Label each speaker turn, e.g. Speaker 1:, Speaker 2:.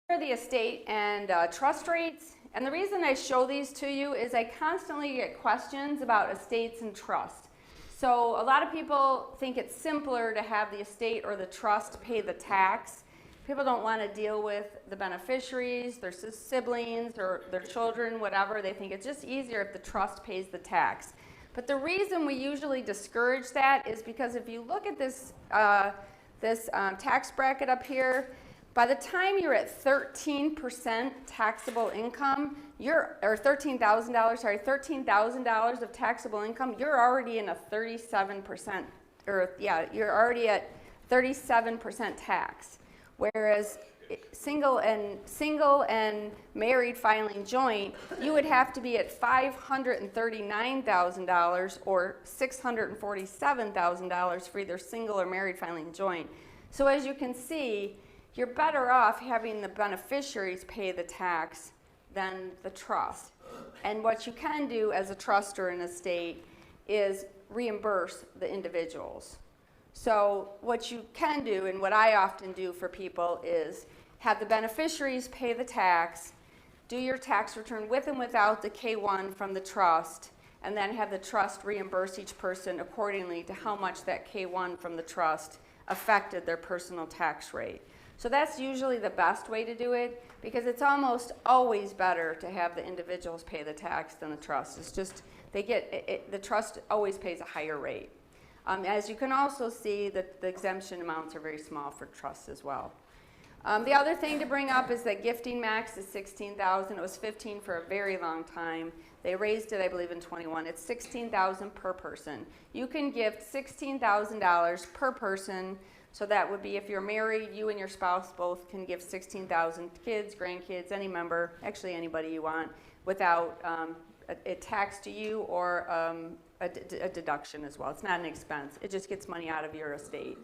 Speaker 1: are the estate and trust rates. And the reason I show these to you is I constantly get questions about estates and trust. So a lot of people think it's simpler to have the estate or the trust pay the tax. People don't want to deal with the beneficiaries, their siblings, or their children, whatever. They think it's just easier if the trust pays the tax. But the reason we usually discourage that is because if you look at this, tax bracket up here, by the time you're at 13% taxable income, or $13,000 of taxable income, you're already in a 37%, you're already at 37% tax. Whereas single and married filing joint, you would have to be at $539,000 or $647,000 for either single or married filing joint. So as you can see, you're better off having the beneficiaries pay the tax than the trust. And what you can do as a trust or an estate is reimburse the individuals. So what you can do, and what I often do for people, is have the beneficiaries pay the tax, do your tax return with and without the K-1 from the trust, and then have the trust reimburse each person accordingly to how much that K-1 from the trust affected their personal tax rate. So that's usually the best way to do it, because it's almost always better to have the individuals pay the tax than the trust. It's just, the trust always pays a higher rate. As you can also see, the exemption amounts are very small for trusts as well. The other thing to bring up is that gifting max is $16,000. It was $15,000 for a very long time. They raised it, I believe, in 21. It's $16,000 per person. You can gift $16,000 per person. So that would be if you're married, you and your spouse both can give $16,000, kids, grandkids, any member, actually anybody you want, without a tax to you or a deduction as well. It's not an expense. It just gets money out of your estate.